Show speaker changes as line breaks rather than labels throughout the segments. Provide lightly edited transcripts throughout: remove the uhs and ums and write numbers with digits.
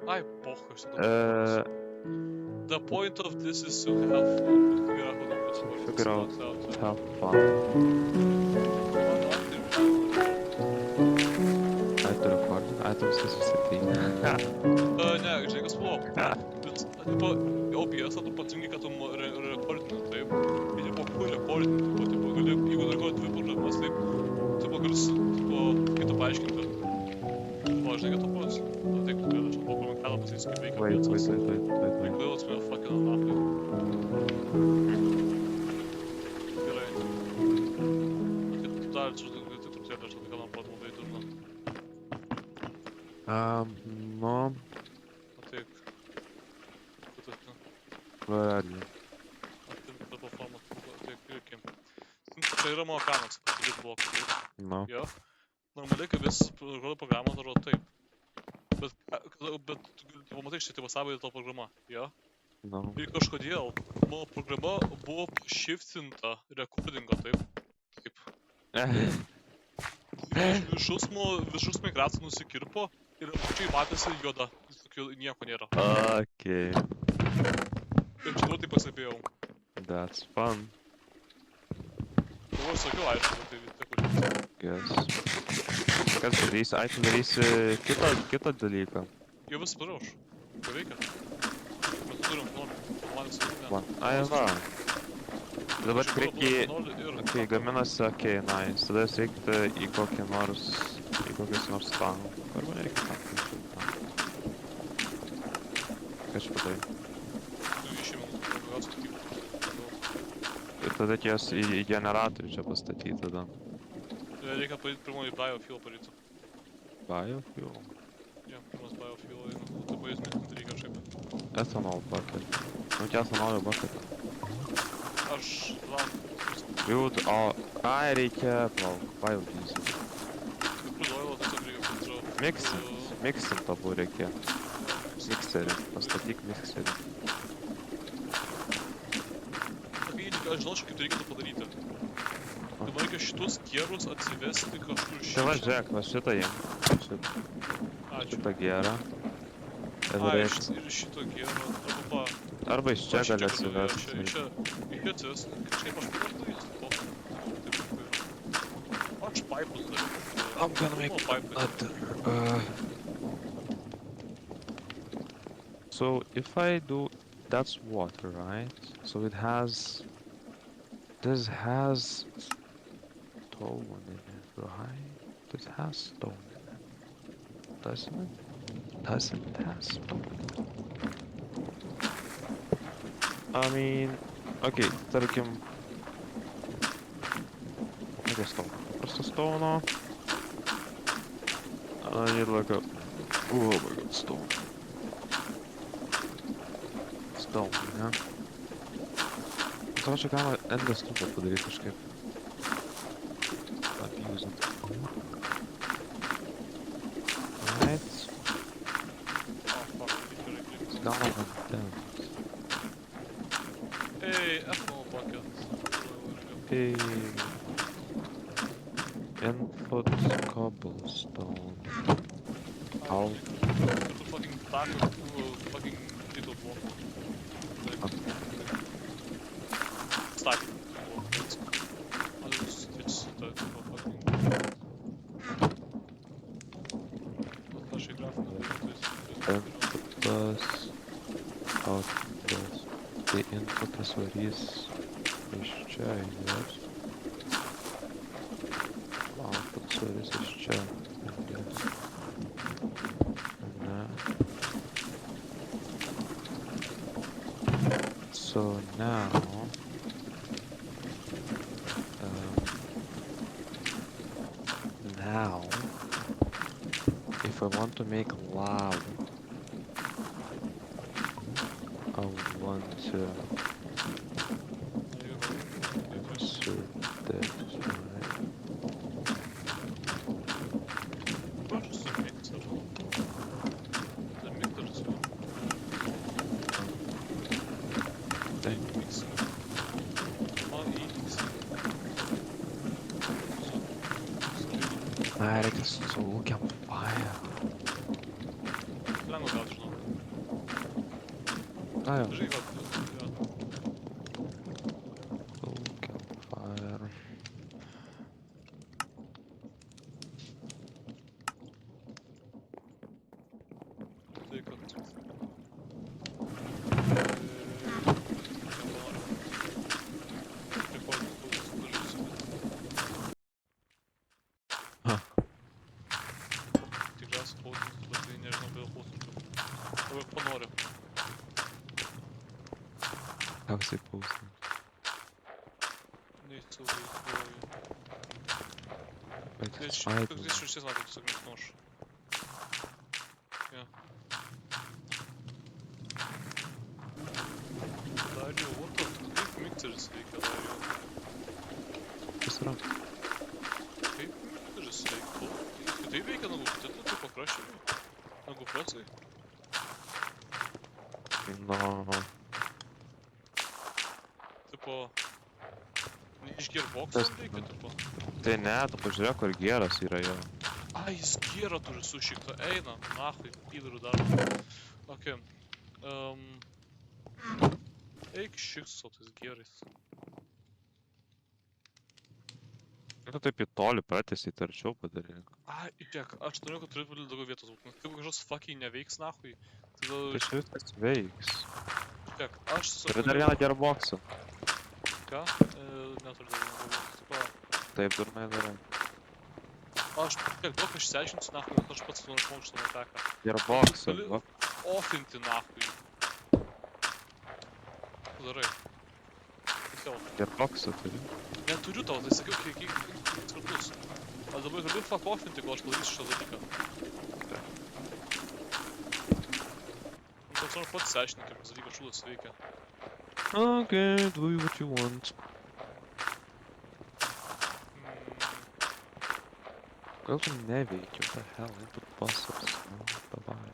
Ai, pochas,
Uh,
The point of this is to have fun, figure out how to put
to
words
figure out,
out.
have fun. I to recording, I to viskas įsitei.
Ne, žinai kas buvo? Tipo, OBS, tu patingi, kad tu rekordini, taip. Ir tipo, kur rekordini, tipo, gali, jeigu rekordini dvi programas, taip, tipo, gali, tipo, kaip tu paaiškinti. O, žinai, kad tu pats. Taip, gali, aš tavo komentarą pasakysiu, kaip veikia
Wait.
piecas. Kodėl jis mane fucking nafai? Gerai. Tu dar, čia truputėlį, aš tada kalbam, pat labai durna.
No,
Ateik. Kur tu?
where are you?
Ateik tą platformą. Ateik, irgi. Tai yra mano ekranas, pasidėt bloką, taip?
No.
Jo. Normaliai, kai vis rodo programą, atrodo taip. Bet tu pamatai, šitai vasabai to programa, jo?
No.
Ir kažkodėl mano programa buvo shiftinta recordingo, taip? Taip. Viršus migracija nusikirpo ir apačiai matėsi juoda, nieko nėra.
Okay.
Ir čia tai pasibėjau.
That's fun.
Buvo sakiau, aišku, bet tai kur.
Guess. Kas darys? Ai, tu darysi kitą dalyką.
Jau vis paraš. Jau veikia. Mes turim formatas ir
Ai, va. Dabar reikia... Okay, gaminasi, okay, nice. Tada reiktų į kokias nors tankų. Arba nereikia tankų. Ką čia padai? Ir tada ties į generatorių čia pastatyti tada.
Reikia padaryti pirmoji biofuel padaryti.
Biofuel?
Jo, pirmas biofuel eina. Tai baigs mintinti reikia kažkaip.
Ethanol bucket. Nu, tie ethanolio bucket.
Aš lam.
Build, o... Ai, reikia... Plauk, biodiesel.
Crude oil tiesiog reikia filtruoti.
Mixint abu reikia. Mikserį. Pastatyk mikserį.
Aš žinau, kaip tai reikėtų padaryti. Tai man reikia šitus gerus atsivesti kažkur
Tai va, žiūrėk, va šitą jiem. Šitą gerą.
Ir šitą gerą.
Arba iš čia gali atsivesti.
Iš čia atsivesti. Kažkaip aš padarys. Aš paipus darau.
I'm gonna make another. So if I do... That's water, right? So it has... This has... stone in it, right? This has stone in it. Doesn't it? Doesn't have stone. I mean... Okay, tarkim... Okay, stone. Просто stone. I need like a... Oh my god, stone. Stone, ne? Savo čia galima endless loopą padaryti kažkaip. Abusing. Right. Galima vandens.
Hey, ethanol bucket.
Hey. Input cobblestone. How?
Fucking taco, fucking little block. Stack. It's fucking... Наши графики.
Inputas. Outputas. Tai inputas varys iš čia, yes. Outputas varys iš čia, yes. Ne. So now... Now... If I want to make lava... I want to... insert this, right? I like this so campfire.
Lengva gauti, žinau.
Ah jo.
Žinai, kad... Jo.
Cool campfire.
Tai kad...
Ha.
Tikriausiai klausintų, bet tai nežinau, kodėl klausintų. Labai panoriu.
Tikriausiai paustum.
Neįsivaizduoju.
Bet
Tai
it's idle.
šiais metais tiesiog nežinau aš. Jo. Dario, what the... Kaip mikseris veikia, Dario?
Kas yra?
Kaip mikseris veikia? Kitaip veikia negu kiti, tai pakraščiai. Negu presai.
No.
Tipo... Ne iš gearbox'o veikia, tipo.
Tai ne, tu pažiūrėk, kur geras yra jo.
Ai, jis gierą turi sušiktą. Eina, nahui, pydariu darbą. Okei. Eik šikt su tais gierais.
Tu taip į tolį pratęsi, tarčiau padaryk.
Ai, žiūrėk, aš noriu, kad turėtų būti daugiau vietos būt. Nes jeigu kažkas fucking neveiks, nahui, tai tada...
Tai čia viskas veiks.
Žiūrėk, aš
Turi dar vieną gearboxą.
Ką? Neturiu dar vieną galvos. Tipo,
Taip, durnai darai.
aš, žiūrėk, duok aš išsiaiškinsiu, nahui, nes aš pats noriu išmokti šitą ataką.
Gearboxą,
Gali-
va.
Ofinti, nahui. Tu darai. Tiesiog.
Gearboxą turi.
Neturiu tau, tai sakiau, kiek kartus. Aš dabar galiu fuck offinti, kol aš padarysiu šitą dalyką. Nu, toks noriu pats išsiaiškinti, kaip tas dalykas šūdas veikia.
Okay, do what you want. Gal tu neveikia, what the hell, input buzzers. No, bye-bye.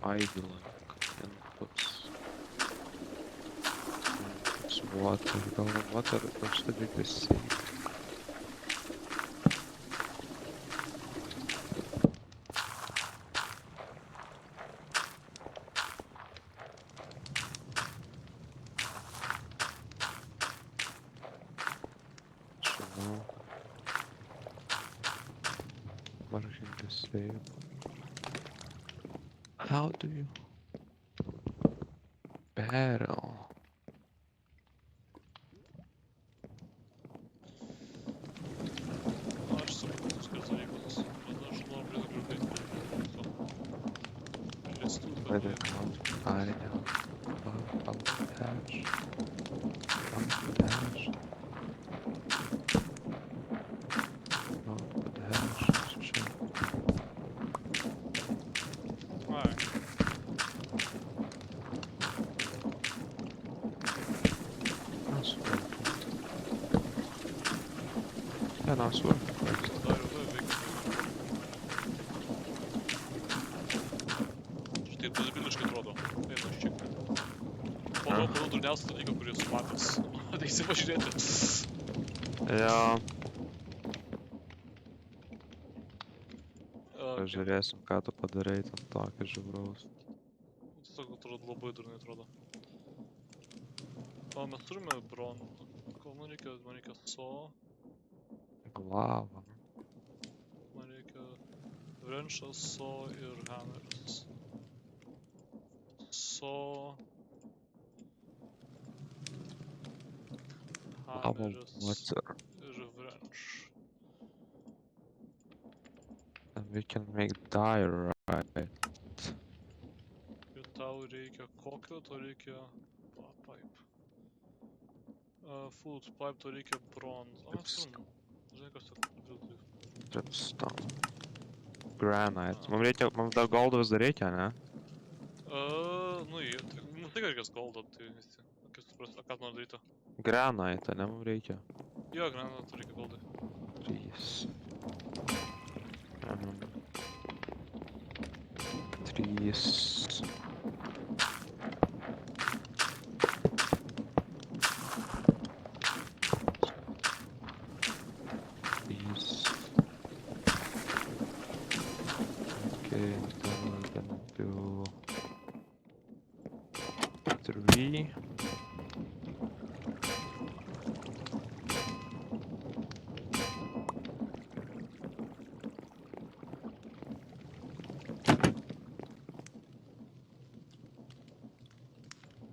Idling inputs. Inputs water, gal water, gal šitą reikia save. Žinau. Margin disable. How do you battle?
Aš suprantu, skirtas dalykas, bet aš noriu prie daugiau kaip Listų
Where the
dalykas.
hell? I know. About hash. About hash. About hash. Čia.
Ai,
Nesvarbu. Ne, nesvarbu.
Dariau, tai veikia. Štai debiliškai atrodo. Eina iš čia. Pagal durniausią dalyką, kurį esu matęs. Ateisi pažiūrėti.
Jo.
Okay.
Pažiūrėsim, ką tu padarai ten tokio žiauraus.
Tiesiog atrodo labai durnai atrodo. O mes turime bron. Ko man reikia so,
Glava.
man reikia wrenchas, so ir hammeris. So,
Lava
hammeris
water.
ir wrench.
And we can make diorite.
Ir tau reikia kokio, tau reikia pipe. Food pipe, tau reikia bronze. O mes turim. Žinai, kas tai.
Dripstone. Granite. Mums dar goldo vis dar reikia, ne?
Nu tai reikės goldo, tai visi. Kaip suprast, ką tu nori daryti?
Granite, ne mums reikia.
Jo, granatą tu reikia goldai.
3. 3. Okay, then we're gonna do 3.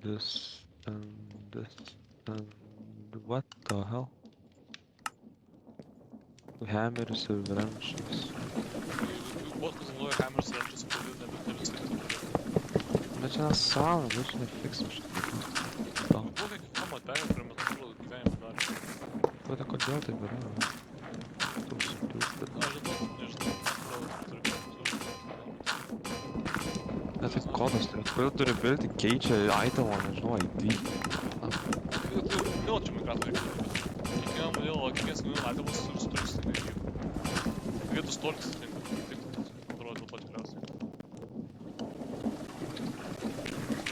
This and this and what the hell? Hammers ir wrenches.
Botkas naudoja hammers rančius, kodėl ne viską kitą turėtų.
Bet čia nesąmonė, bet čia nefiksim šitą dalyką.
Nu, buvo kiekvienam atbėga, kuriam mes atrodo gyvenimą darė.
Bet kodėl taip yra? So stupid.
Aš žinau, nežinau, atrodo,
Net tai kodas turi. Kodėl turi bilti keičia itemą, nežinau, ID.
Vėl čia migratoriai. Kiekvienas itemas turi stortis tinkai. Vietų stortis tinka. Taip atrodo pat tikriausiai.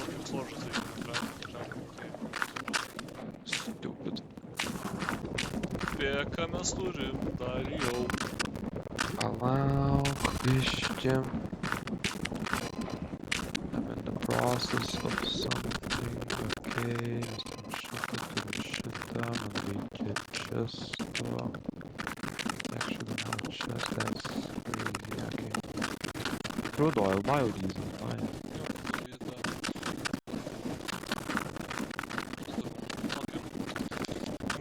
Kaip sloržas reikia.
Stupid.
Ką mes turim, dar jau.
Palauk, biški. I'm in the process of something. Okay, turim šitą, man reikia često. Actually don't have a chest, that's crazy, okay. Crude oil, biodiesel, fine.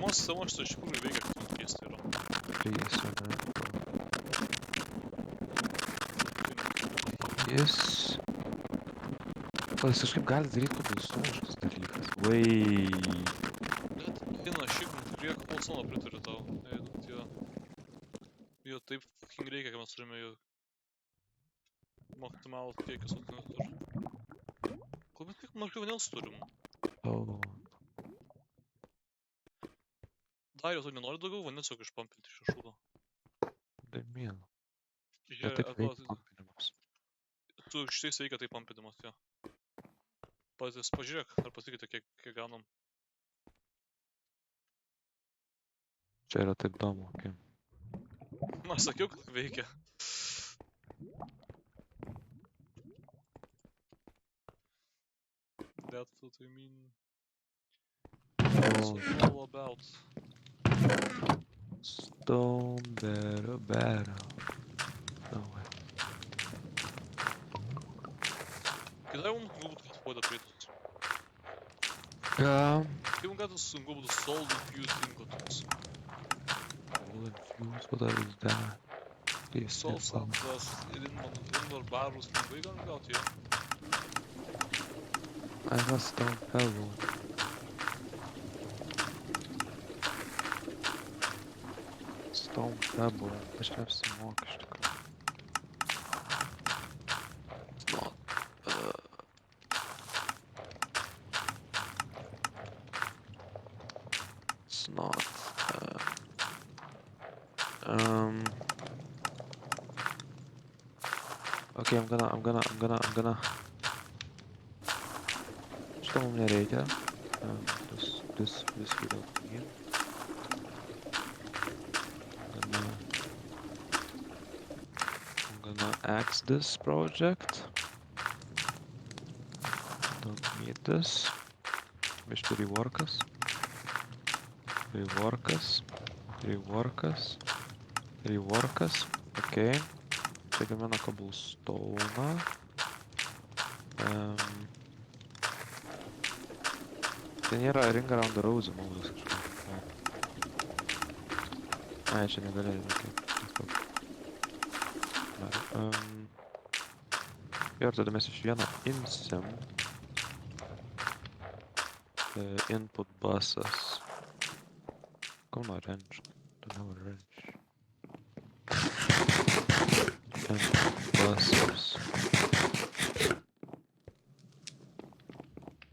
Mūsų savo šitą iš tikrųjų veikia, kad man keista yra.
Please, Jis... O, jis kažkaip gali daryti pabalsuoškas dalykas. Vai.
Bet eina šiaip, prie Kolsono pritariu tau. Jo taip fucking reikia, kad mes turime jo maksimalų kiekį sutinkatur. Kalbėt, kiek mažiau vandens turim?
Oh.
Dario, tu nenori daugiau vandens jog išpampinti iš šūdo?
Dėmien.
Jie,
Bet taip reikia pampinimus.
Tu šitais veikia taip pampinimas, jo. Patys pažiūrėk, ar pasakyti, kiek gaunam.
Čia yra taip įdomu, okei.
Na, sakiau, kad veikia. That's what I mean. That's what it's all about.
Stone, better. No way.
Кидай он глубоко входа придут. Ты он гадал с глубоко soul infused ingots.
Soul infused, what is that? Please,
Soul sap das in barus lengvai galim gauti, jo.
I have stone pebble. Stone pebble, aš neapsimoku iš tikrųjų. It's not. It's not. Okay, I'm gonna. Что у меня рейтер? This we don't need. I'm gonna axe this project. Don't need this. Biški reworkas. Reworkas. Okay. Čia gamina cobblestone. Ten yra ring around the rose modas kažkaip. Ai, čia negalėjai, okay. Ir tada mes iš vieno imsim input busas. Kauno wrench. Don't have a wrench. Input busas.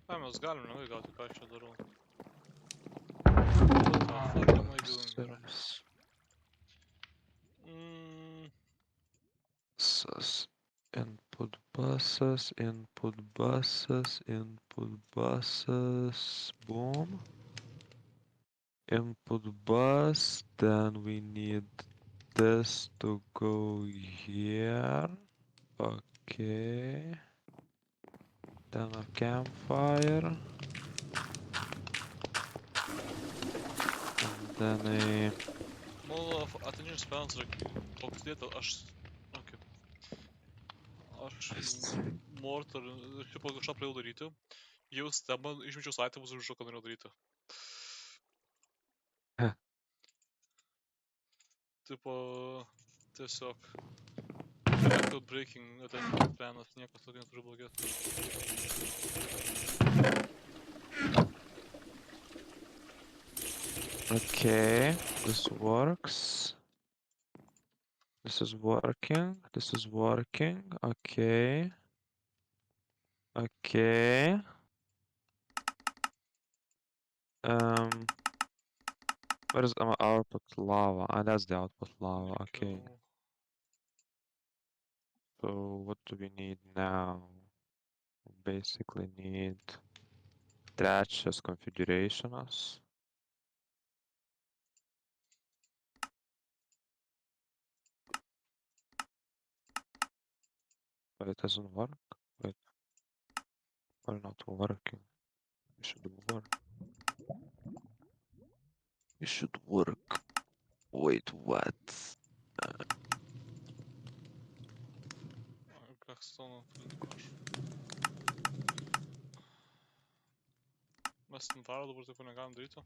Ai, mes galim lengvai gauti, ką aš čia darau. What the fuck am I doing here?
Input buses, boom. Input bus, then we need this to go here. Okay. Then a campfire. And then a...
Mano ateinančias planas yra toks dėta, okay. Aš mortar ir tipo kažką pradėjau daryti, jau stemą išmečiau sąlymus ir žinau, ką norėjau daryti. Tipo, tiesiog record breaking ateinančias planas, niekas tokio neturi blogėti.
Okay, this works. This is working. This is working. Okay. Okay. Where is our output lava? Ah, that's the output lava. Okay. So what do we need now? We basically need trečias configurations. But it doesn't work. Wait. Why not working? It should work. It should work. Wait, what?
Blackstone turiu. Mes invaro dabar taip negalim daryti.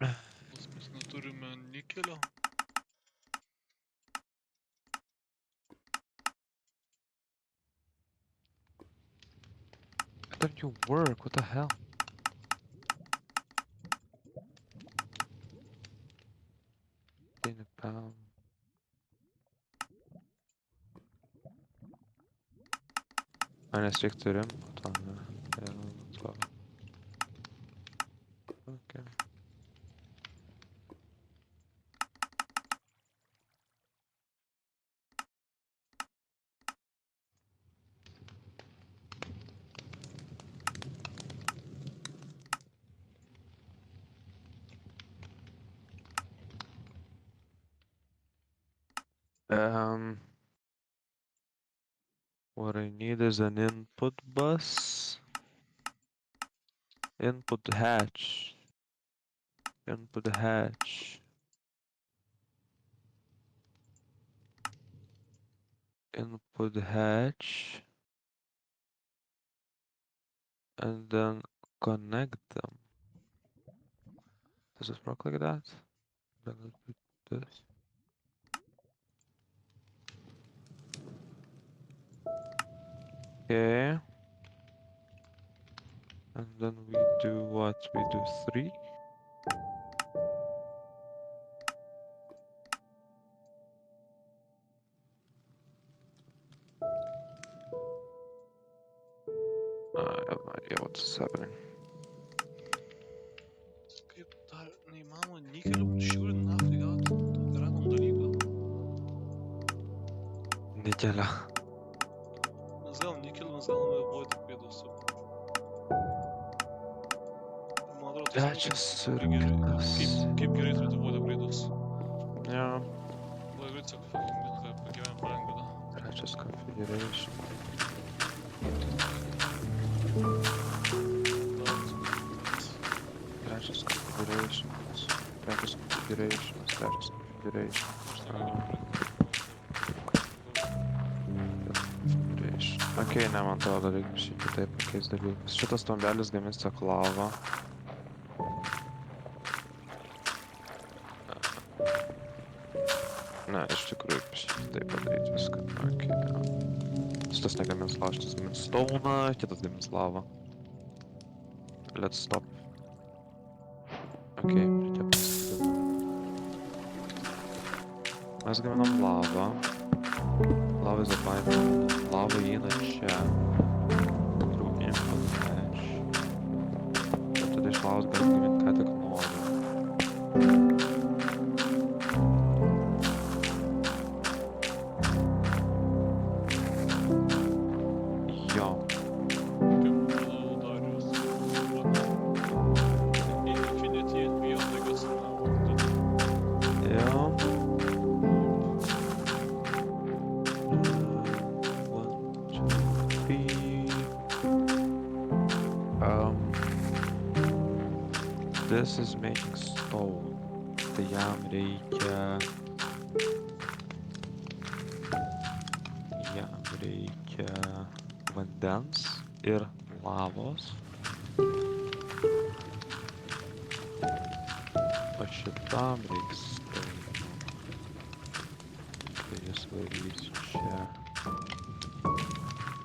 Nes mes neturime nikelio.
Why don't you work? What the hell? In a pound. Nes reik turim po to, ne? Okay. What I need is an input bus. Input hatch. Input hatch. Input hatch. And then connect them. Does it work like that? Then let's do this. Okay. And then we do what? We do 3. I have no idea what's happening.
Kaip dar neįmanoma nikelio šiūrint naftai gauti tokį random dalyką.
Nikelio.
Mes galim nikelį, mes galime void pėdus. Man atrodo,
Trečias
rinktas. Kaip gerai turėtų void pėdus.
Jo.
Labai greit tiesiog pagyvenimą palengvina.
Trečias configuration. Trečias configurations. Trečias configurations. Trečias configurations. Okay, ne, man atrodo, reikia šiek tiek kitaip pakeist dalykus. Šitas tombelis gamins tiek lavą. Ne, iš tikrųjų šiek tiek kitaip padaryti viską. Okay. Šitas negamins lavą, šitas gamins stone'ą, kitas gamins lavą. Let's stop. Okay, reikia pasidėti. Mes gaminam lavą. Lava is a byproduct. Lava įeina čia. Through input hatch. Ir tada iš lavos gali gaminti ką tik nori. Jo.
Kaip Darius. Infinity NVO laikas.
Jo. This is making stone. Tai jam reikia... Jam reikia vandens ir lavos. O šitam reiks stone. Tai jas varysiu čia.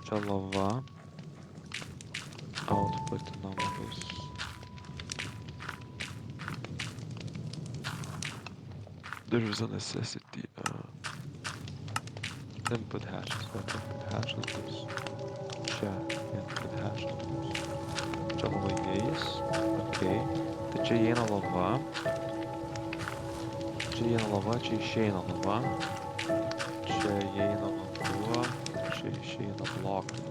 Čia lava. Outputinama bus. There is a necessity. Input hashes. What input hashes bus? Čia input hashes bus. Čia lava įeis. Okay. Tai čia įeina lava. Čia įeina lava, čia išeina lava. Čia įeina vanduo. Čia išeina blokai.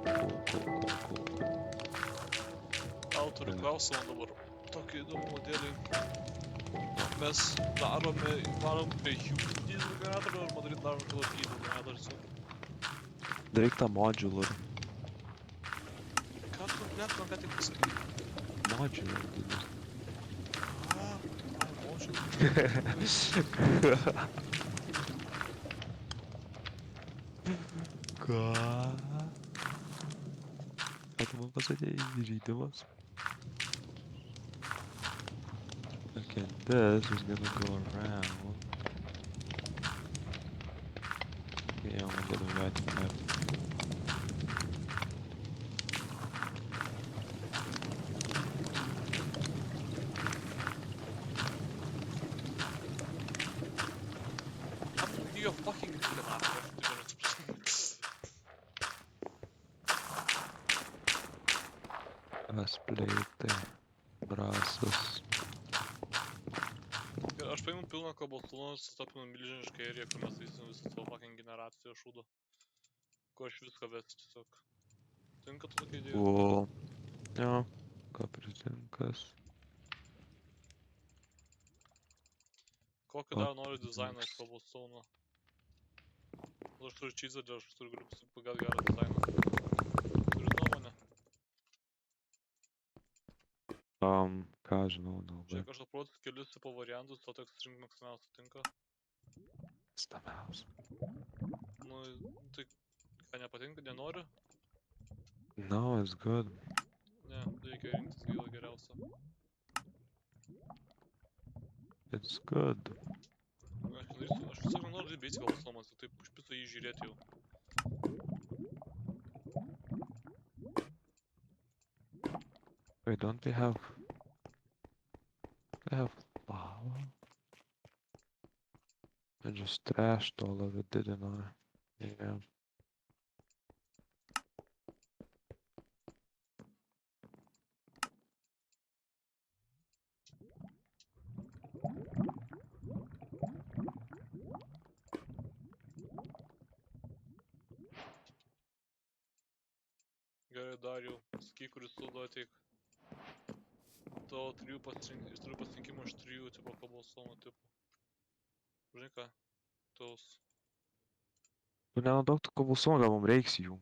Cool.
Autorių klausimą dabar. Tokį įdomų dėlį. Mes varom prie Human Diesel generatorių ar darom Call of Duty generatorių?
Daryk tą modular.
Ką tu, net man ką tik pasakyti?
Modular.
Modular.
Ką? Ką tu man pasakėjai? Žaidimas? Okay, this is gonna go around. Yeah, I'm gonna get the right map.
You're fucking generator, to be honest.
Spleitai. Brasas.
Aš paimu pilną kobalstoną, sutapinu milžinišką airiją, kur mes vysim visą savo fucking generaciją šūdo. Kur aš viską vesiu tiesiog. Tinka tu tokia idėja?
Cool. Jo, ką pritinkas.
Kokį dar noriu dizainą iš kobalstono? Aš turiu cheeserį, aš galiu pagal gerą dizainą. Turiu nuomonę.
Ką žinau, nelabai.
Žiūrėk, aš aprodysiu kelis tipo variantus, to toks rink mėgstamiausias tinka.
Stamiausia.
Nu, tai ką nepatinka, nenori?
No, it's good.
Ne, reikia rinktis gailą geriausią.
It's good.
Aš tiesiog nenoriu žaibėti kobalstonas, tai taip užpiso jį žiūrėti jau.
Wait, don't we have... We have lava? I just trashed all of it, didn't I? Yeah.
Gerai, dar jau, sakyk, kuris tu ateik. Tavo trijų pasirinkimų iš trijų tipo kobalstono tipų. Žinai ką? Tos
Tu nenaudok tų kobalstonų, gal mums reiks jų.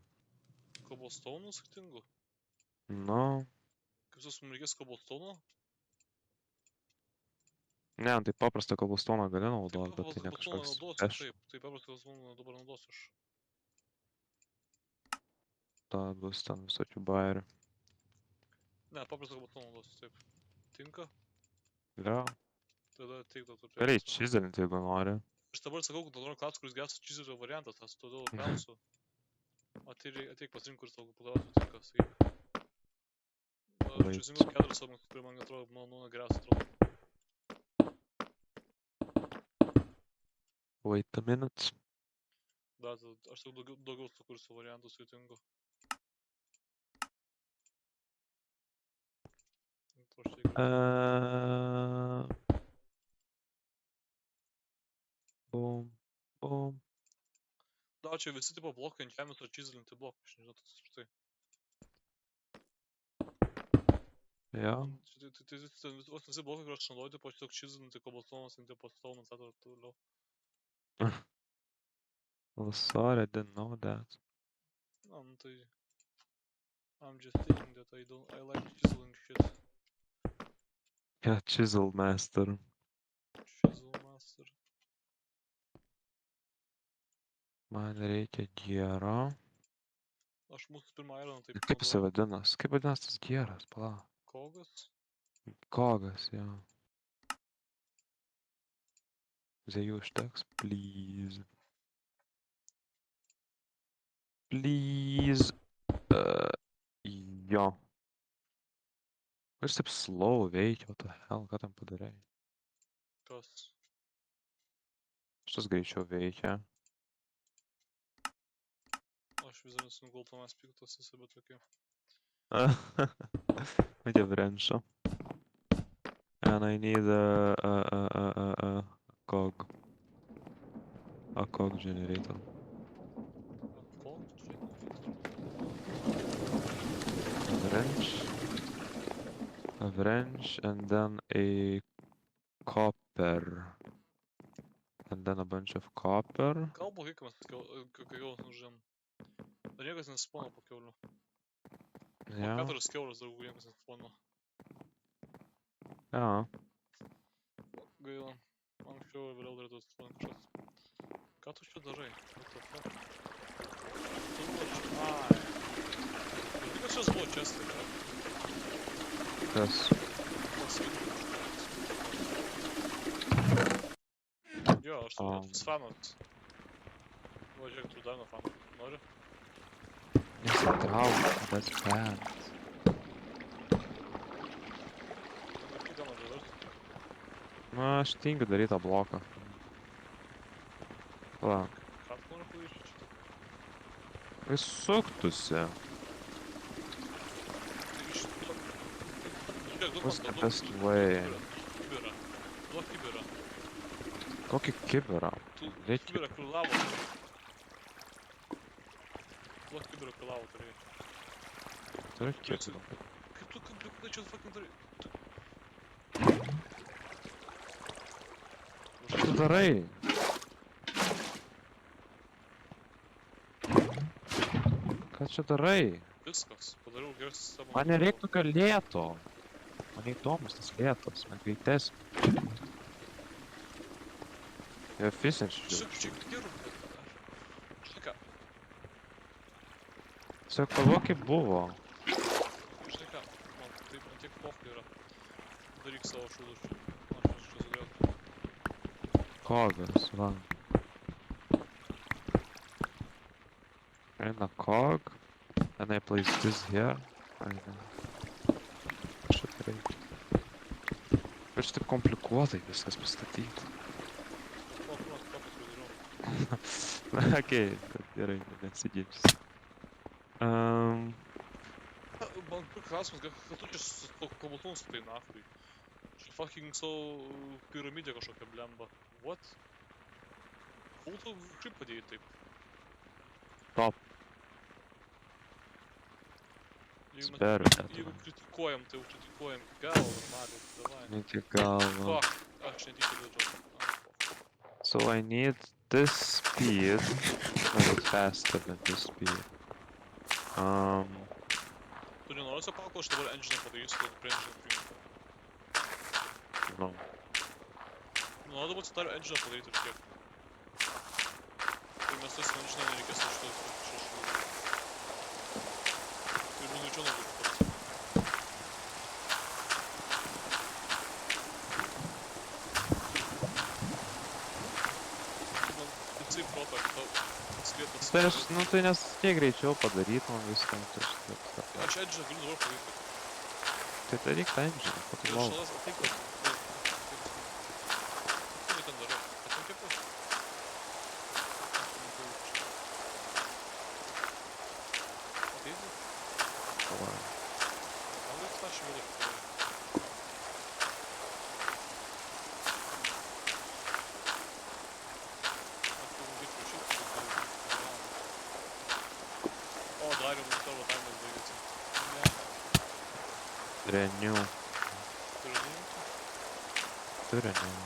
kobalstonų skirtingų?
No.
Kaip sus mums reikės kobalstono?
Ne, tai paprastą kobalstoną gali
Tai
naudot, bet tai
paprastą
ne
kobalstoną
kažkoks...
naudosiu, taip. Tai paprastą kobalstoną dabar naudosiu aš.
Ta bus ten visokių bairių.
Ne, paprastą kobalstoną naudosiu, taip. Tinka?
Jo.
Tada teik tau turėtų.
Gali čizelinti, jeigu nori.
Aš dabar sakau, kad noriu klausti, kuris geriausias cheeserio variantas, aš todėl klausiu. Ateik pasirink, kuris tau labiausiai tinka, sakyk. Aš išsirinkau 4 samus, kurie man atrodo, mano geriausiai atrodo.
Wait a minute.
Dar, aš tik daugiau sukursiu variantų skirtingų.
Boom.
Da, čia visi tipo blokai ant žemės ar chiselinti blokai, aš nežinau, tas apskritai.
Jo.
Tai visi blokai, kur aš naudoju, tipo tiesiog chiselinti kobalstonas ant tipo stonas, ar toliau.
Well, sorry, I didn't know that.
Na, nu tai I'm just thinking that I like chiseling shit.
Yeah, Chisel Master.
Chisel master.
Man reikia giero.
Aš mūsų pirmą ironą taip
Kaip jisai vadinas? Kaip vadinas tas gieras? Pala.
Kogas.
Kogas, jo. Zėjų užteks, please. Please. Jo. Jis taip slow veikia, what the hell, ką tam padarai?
Kas?
Šitas greičiau veikia.
Aš vis dar esu nugultamas piktas esi, bet tokie.
Reikia wrenčio. And I need a cog. A cog generator.
Kol generator.
A wrench, and then a copper. And then a bunch of copper.
Kalbu, kiek mes kiaulių nužem. Dar niekas nespono po kiaulių.
Yeah.
4 kiaulės draugų niekas nespono.
Yeah.
Gaila. Anksčiau ir vėliau darėtų spawn kažkas. Ką tu čia darai? What the fuck? Tu buvo čia... Ai. Ir tik čia buvo čestai, ne?
Kas?
Jo, aš turiu net fanas. Va, žiūrėk, turiu dar nuo fanų. Nori?
Nesitrauk, that's bad.
Kaip gal nori verti?
Na, aš tingiu daryti tą bloką. Pala.
Ką tu nori padaryti čia?
Jis suktųsi.
Tai iš to... Žiūrėk, duok
What's
man
the
tą
best way?
kibirą. Duok kibirą.
Kokį kibirą?
Tu
Reikia.
kibirą, kur lavo. Duok kibirą, kur lavo turėjai.
Turiu kibirą.
Kaip tu čia fucking darai?
Ką tu darai? Ką čia darai?
Viskas, padariau geras sistemą.
Man nereik tokio lėto. Man neįdomus tas lėtas, man greitesnis. Efficiency.
Šiek tiek gerų, bet... Štai ką,
Tiesiog pagalvok kaip buvo.
štai ką, man taip man tiek pofkai yra. Daryk savo šūdus čia. Aš čia sudėjau.
Kogas, va. And a cog. And I place this here. Šitą reikia. Bet šitaip komplikuotai viskas pastatyti.
O, kur man kopas padariau.
Na, okei, gerai, nesiginčysiu.
Man klausimas, kad tu čia su to kabutonu sutai nafui. Čia fucking savo piramidė kažkokia blemba. What? Kol tu kaip padėjai taip?
Top.
Jeigu kritikuojam, tai jau kritikuojam iki galo, normaliai, davai.
Iki galo.
Fuck, aš netyčia dėl
So I need this speed. Not faster than this speed.
Tu nenori sapako, aš dabar engine padarysiu, kad prie engine prijungti.
No.
Noriu dabar dar engine padaryti ir tiek. Tai mes tas engine nereikės iš to šešų. Ir minučių nuo būtų pats. Man pitsai protą, kad tau skėtas...
Tai aš, nu tai nes tiek greičiau padarytum viską.
Aš engine galiu dabar padaryti.
Tai daryk tą engine, ko tu
Ir
lauki.
šalas ateik, kad... Ką tu ten darai? Ateik kaip aš? Ateisi?
Pala.
Man reiks tą švilį padaryti. O, dar jau tavo taimas baigėsi. Ne,
Renew.
turiu nuimti.
Tu renew.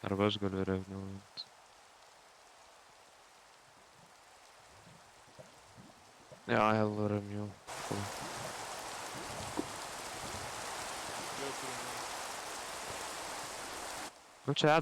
Arba aš galiu renewint. Yeah, I have a mule.
Я прям...
Ну, чи